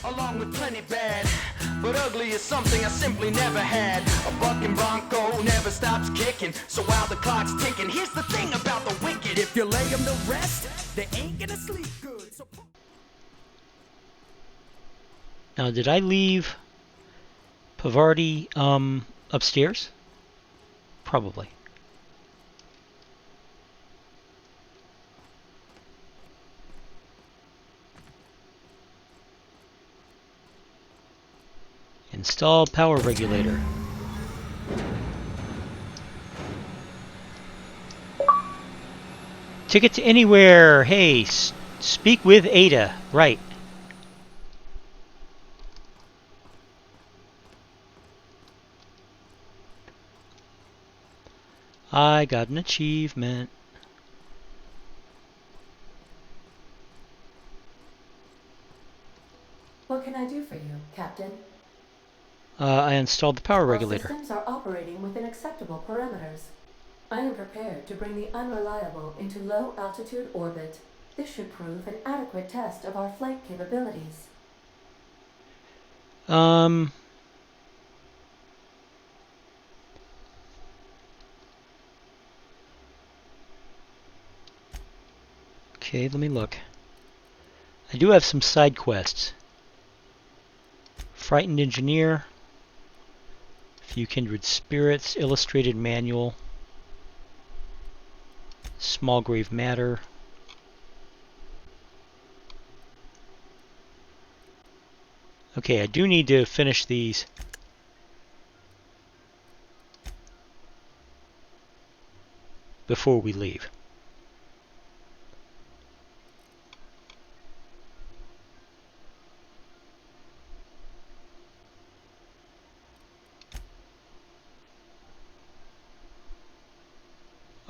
along with plenty bad. But ugly is something I simply never had. A bucking bronco never stops kicking. So while the clock's ticking, here's the thing about the wicked. If you lay them to rest, they ain't gonna sleep good. So now, did I leave Pavarti upstairs? Probably. Install power regulator. Ticket to anywhere. Hey, speak with Ada. Right. I got an achievement. What can I do for you, Captain? I installed the power regulator. Our systems are operating within acceptable parameters. I am prepared to bring the unreliable into low-altitude orbit. This should prove an adequate test of our flight capabilities. Okay, let me look. I do have some side quests. Frightened Engineer, Few Kindred Spirits, Illustrated Manual, Small Grave Matter. Okay, I do need to finish these. Before we leave.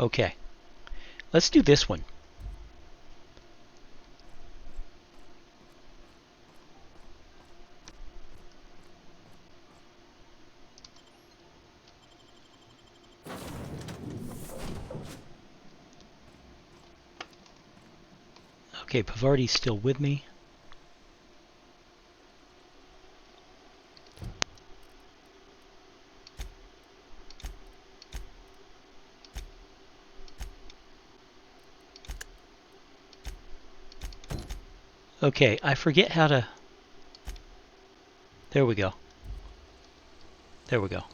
Okay, let's do this one. Okay, Pavarti's still with me. Okay, I forget how to... There we go. There we go.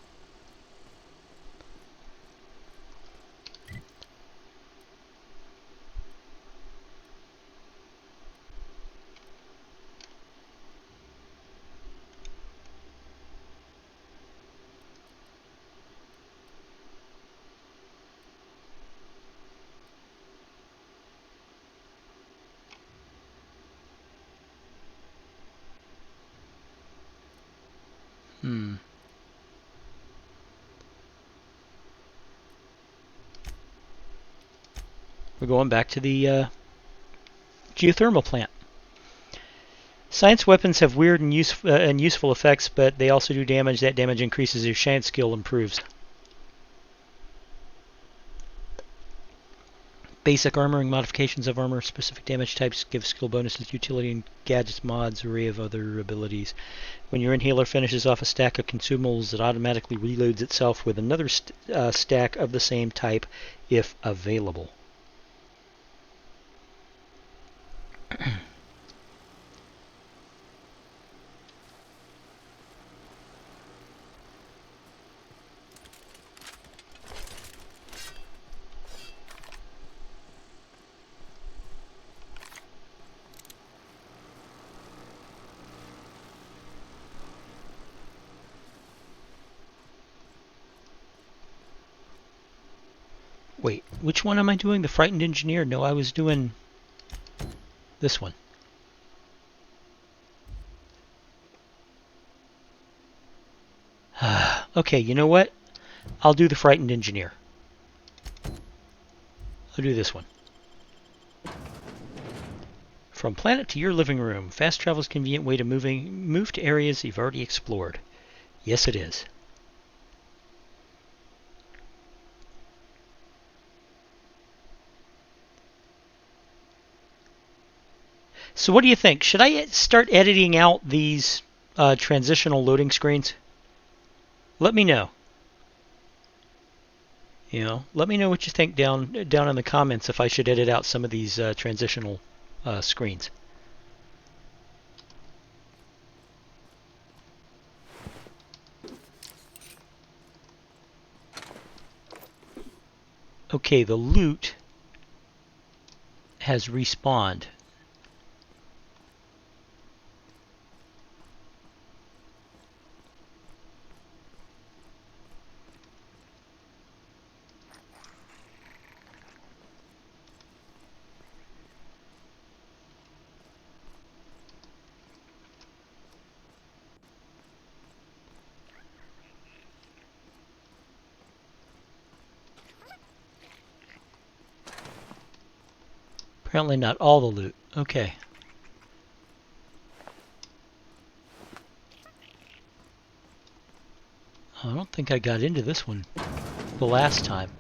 We're going back to the geothermal plant. Science weapons have weird and useful effects, but they also do damage. That damage increases as your science skill improves. Basic armoring modifications of armor. Specific damage types give skill bonuses, utility, and gadgets, mods, array of other abilities. When your inhaler finishes off a stack of consumables, it automatically reloads itself with another stack of the same type if available. Wait, which one am I doing? The Frightened Engineer? No, I was doing this one. Okay, you know what? I'll do the Frightened Engineer. I'll do this one. From planet to your living room. Fast travel is a convenient way to move to areas you've already explored. Yes, it is. So what do you think? Should I start editing out these transitional loading screens? Let me know. Let me know what you think down in the comments if I should edit out some of these transitional screens. Okay, the loot has respawned. Apparently not all the loot. Okay. I don't think I got into this one the last time.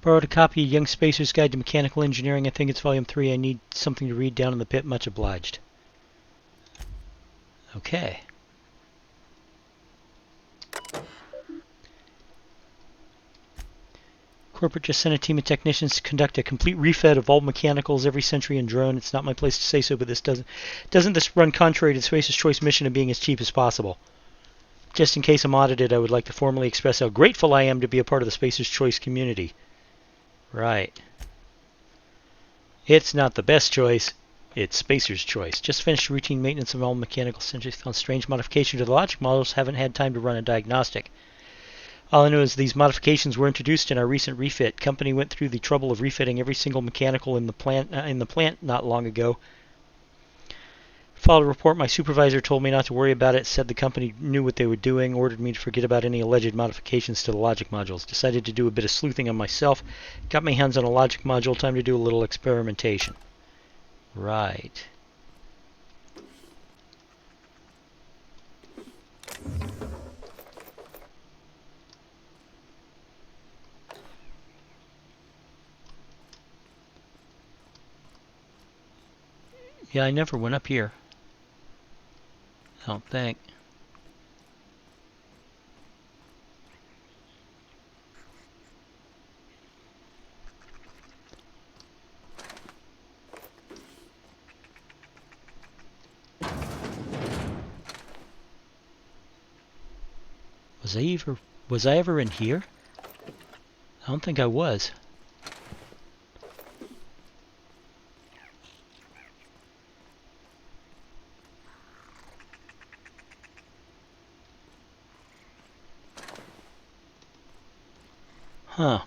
Borrowed a copy of Young Spacer's Guide to Mechanical Engineering. I think it's volume 3. I need something to read down in the pit. Much obliged. Okay. Corporate just sent a team of technicians to conduct a complete refit of all mechanicals every century and drone. It's not my place to say so, but doesn't this run contrary to the Spacer's Choice mission of being as cheap as possible? Just in case I'm audited, I would like to formally express how grateful I am to be a part of the Spacer's Choice community. Right. It's not the best choice. It's Spacer's Choice. Just finished routine maintenance of all mechanical centuries. Found strange modification to the logic models. Haven't had time to run a diagnostic. All I know is these modifications were introduced in our recent refit. Company went through the trouble of refitting every single mechanical in the plant not long ago. Filed a report. My supervisor told me not to worry about it. Said the company knew what they were doing. Ordered me to forget about any alleged modifications to the logic modules. Decided to do a bit of sleuthing on myself. Got my hands on a logic module. Time to do a little experimentation. Right. Yeah, I never went up here. I don't think. Was I ever in here? I don't think I was. Huh.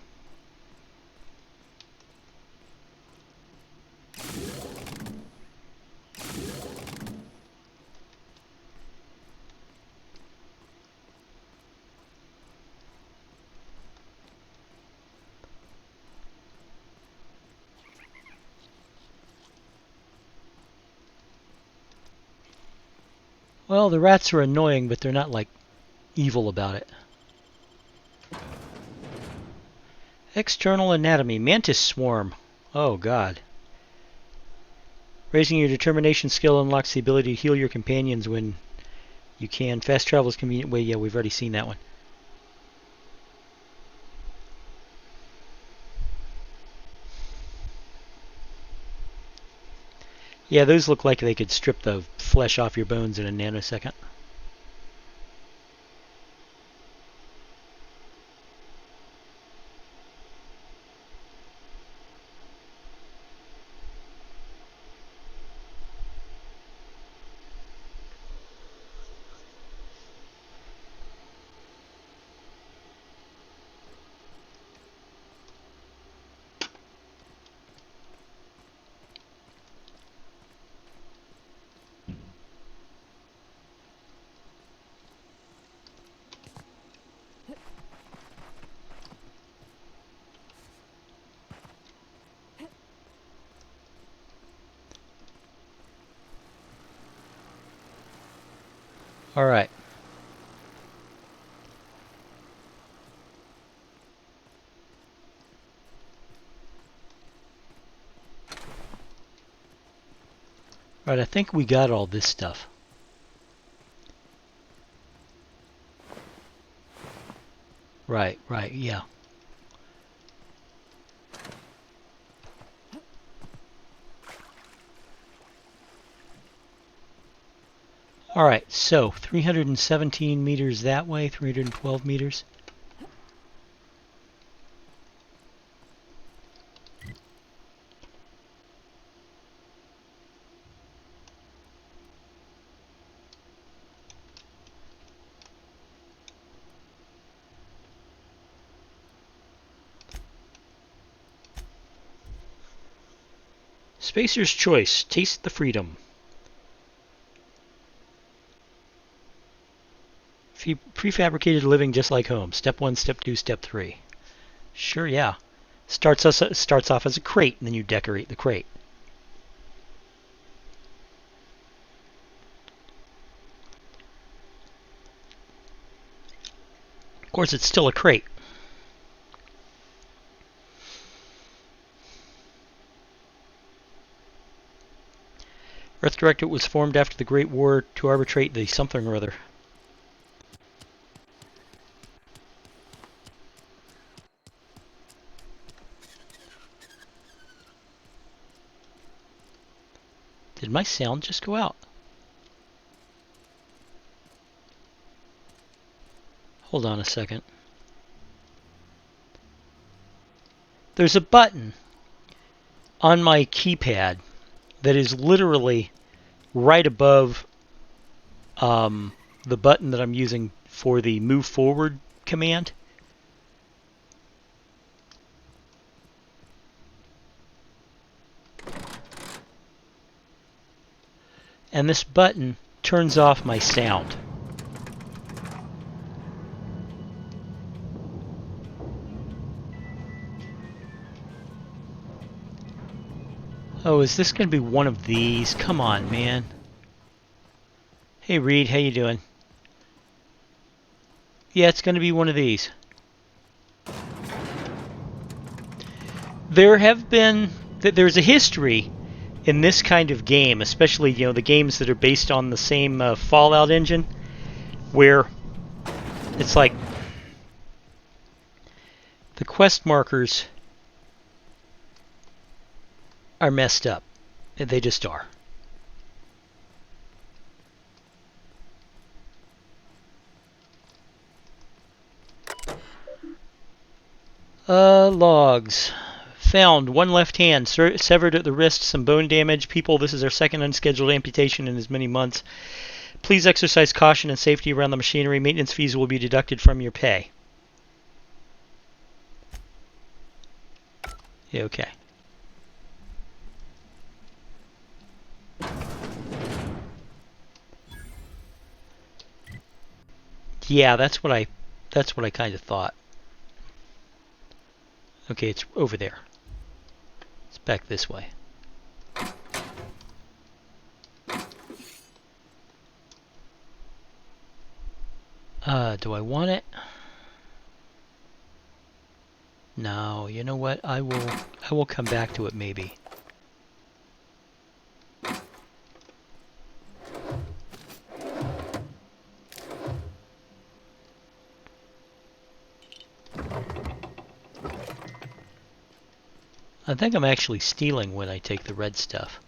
Well, the rats are annoying, but they're not, like, evil about it. External anatomy. Mantis swarm. Oh, God. Raising your determination skill unlocks the ability to heal your companions when you can. Fast travel is convenient way. Yeah, we've already seen that one. Yeah, those look like they could strip the flesh off your bones in a nanosecond. All right. Right, I think we got all this stuff. Right, yeah. Alright, so 317 meters that way, 312 meters. Spacer's choice. Taste the freedom. Prefabricated living just like home. Step 1, Step 2, Step 3. Sure, yeah. Starts off as a crate, and then you decorate the crate. Of course, it's still a crate. Earth Directorate was formed after the Great War to arbitrate the something or other. Did my sound just go out? Hold on a second. There's a button on my keypad that is literally right above the button that I'm using for the move forward command. And this button turns off my sound. Oh, is this going to be one of these? Come on, man. Hey, Reed, how you doing? Yeah, it's going to be one of these. There's a history in this kind of game, especially, the games that are based on the same Fallout engine, where it's like the quest markers are messed up. They just are. Logs. Found one left hand, severed at the wrist, some bone damage. People, this is our second unscheduled amputation in as many months. Please exercise caution and safety around the machinery. Maintenance fees will be deducted from your pay. Yeah, okay. Yeah, that's what I kind of thought. Okay, it's over there. It's back this way. Do I want it? No, you know what? I will come back to it maybe. I think I'm actually stealing when I take the red stuff.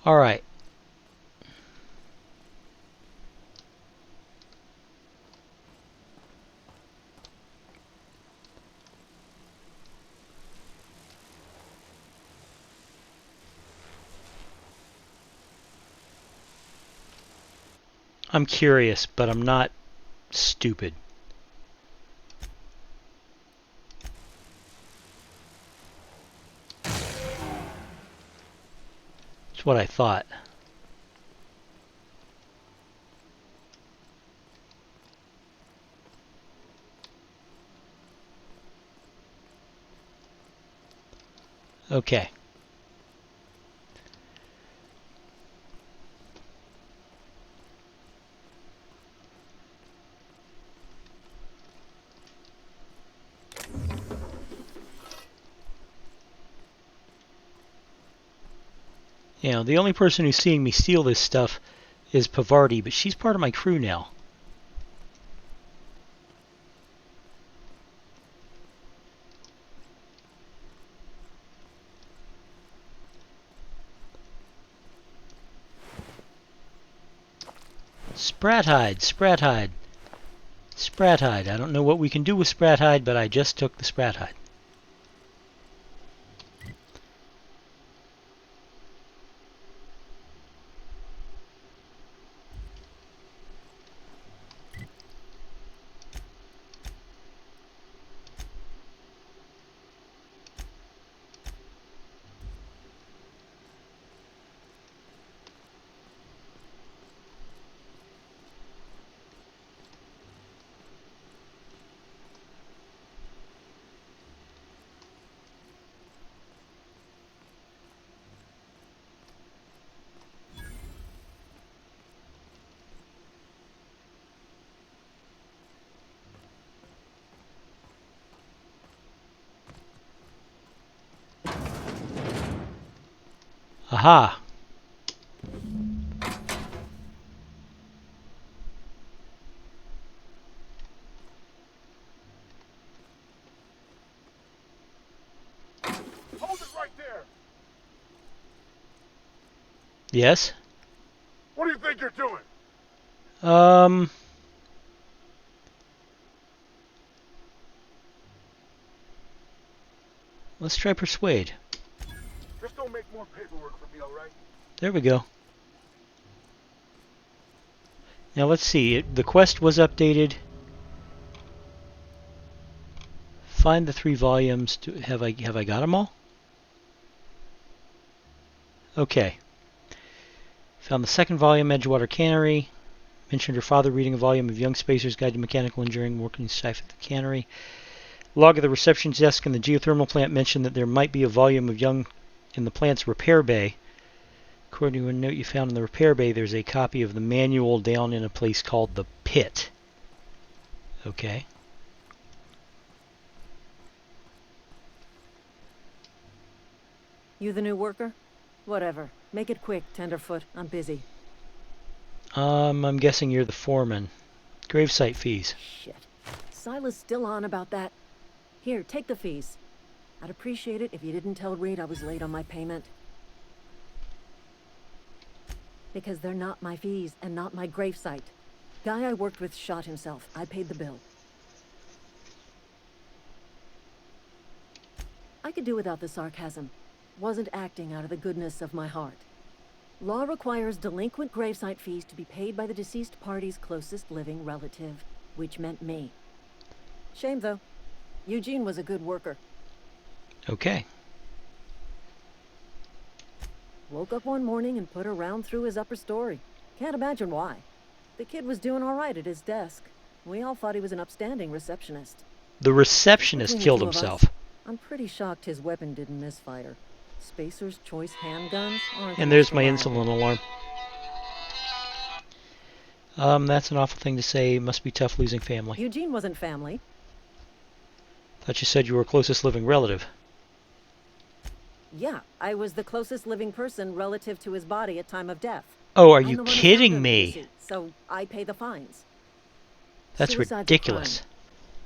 All right. I'm curious, but I'm not stupid. That's what I thought. Okay. You know, the only person who's seeing me steal this stuff is Pavarti, but she's part of my crew now. Sprathide, Sprathide, Sprathide. I don't know what we can do with Sprathide, but I just took the Sprathide. Aha! Hold it right there! Yes? What do you think you're doing? Let's try persuade. Just don't make more paperwork for me, alright? There we go. Now let's see. The quest was updated. Find the 3 volumes. Have I got them all? Okay. Found the 2nd volume, Edgewater Cannery. Mentioned her father reading a volume of Young Spacer's Guide to Mechanical Engineering, working sci-fi at the cannery. Log of the reception desk in the geothermal plant mentioned that there might be a volume of Young in the plant's repair bay. According to a note you found in the repair bay, there's a copy of the manual down in a place called the pit. Okay. You the new worker? Whatever. Make it quick, Tenderfoot. I'm busy. I'm guessing you're the foreman. Gravesite fees. Shit. Silas still on about that. Here, take the fees. I'd appreciate it if you didn't tell Reed I was late on my payment. Because they're not my fees and not my gravesite. Guy I worked with shot himself. I paid the bill. I could do without the sarcasm. Wasn't acting out of the goodness of my heart. Law requires delinquent gravesite fees to be paid by the deceased party's closest living relative, which meant me. Shame, though. Eugene was a good worker. Okay. Woke up one morning and put a round through his upper story. Can't imagine why. The kid was doing all right at his desk. We all thought he was an upstanding receptionist. The receptionist Between the killed two of us, himself. I'm pretty shocked his weapon didn't misfire. Spacer's choice handguns aren't And there's the my most reliable. insulin alarm. That's an awful thing to say. Must be tough losing family. Eugene wasn't family. Thought you said you were closest living relative. Yeah, I was the closest living person relative to his body at time of death. Oh, are I'm you the one who found kidding him, me? you see, so I pay the fines. That's Suicide's a ridiculous. crime.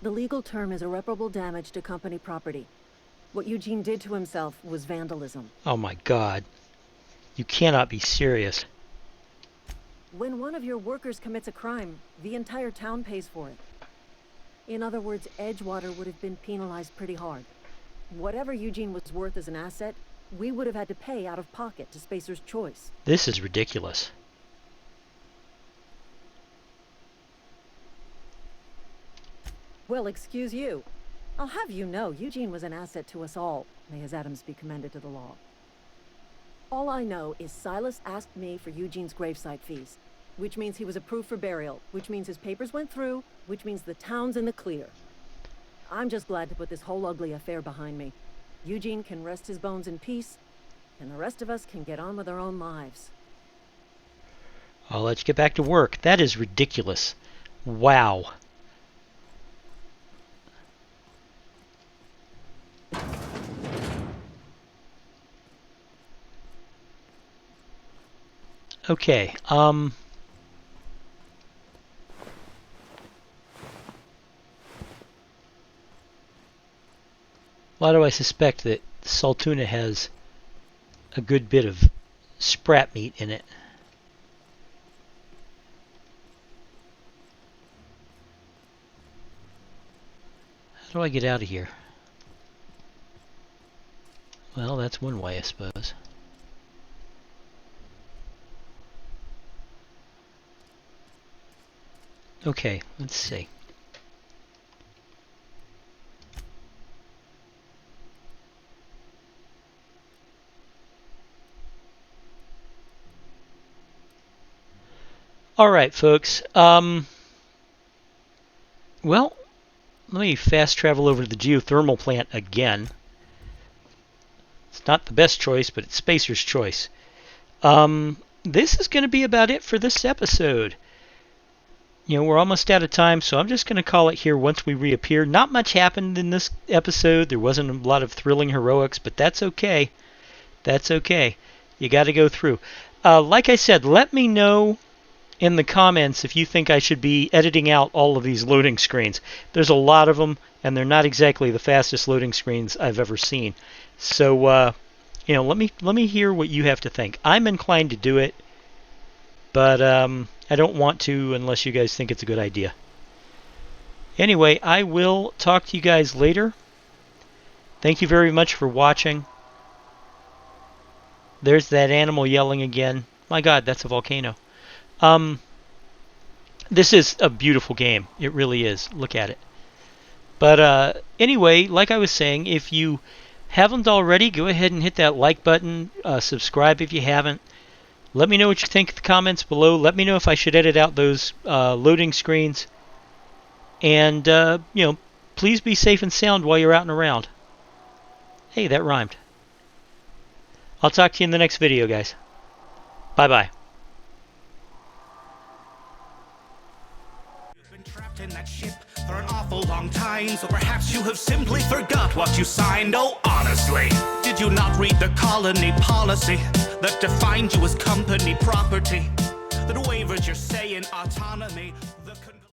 The legal term is irreparable damage to company property. What Eugene did to himself was vandalism. Oh my God. You cannot be serious. When one of your workers commits a crime, the entire town pays for it. In other words, Edgewater would have been penalized pretty hard. Whatever Eugene was worth as an asset, we would have had to pay out of pocket to Spacer's choice. This is ridiculous. Well, excuse you. I'll have you know, Eugene was an asset to us all. May his atoms be commended to the law. All I know is Silas asked me for Eugene's gravesite fees, which means he was approved for burial, which means his papers went through, which means the town's in the clear. I'm just glad to put this whole ugly affair behind me. Eugene can rest his bones in peace, and the rest of us can get on with our own lives. I'll let you get back to work. That is ridiculous. Wow. Okay, why do I suspect that Saltuna has a good bit of sprat meat in it? How do I get out of here? Well, that's one way, I suppose. Okay, let's see. All right, folks. Well, let me fast travel over to the geothermal plant again. It's not the best choice, but it's Spacer's choice. This is going to be about it for this episode. You know, we're almost out of time, so I'm just going to call it here once we reappear. Not much happened in this episode. There wasn't a lot of thrilling heroics, but that's okay. That's okay. You got to go through. Like I said, let me know in the comments if you think I should be editing out all of these loading screens. There's a lot of them, and they're not exactly the fastest loading screens I've ever seen. So, you know, let me hear what you have to think. I'm inclined to do it, but I don't want to unless you guys think it's a good idea. Anyway, I will talk to you guys later. Thank you very much for watching. There's that animal yelling again. My God, that's a volcano. This is a beautiful game. It really is. Look at it. But anyway, like I was saying, if you haven't already, go ahead and hit that like button. Subscribe if you haven't. Let me know what you think in the comments below. Let me know if I should edit out those loading screens. And, you know, please be safe and sound while you're out and around. Hey, that rhymed. I'll talk to you in the next video, guys. Bye-bye. You've been trapped in that ship for an awful long time, so perhaps you have simply forgot what you signed. Oh, honestly, did you not read the colony policy that defined you as company property? That waivers your say in autonomy.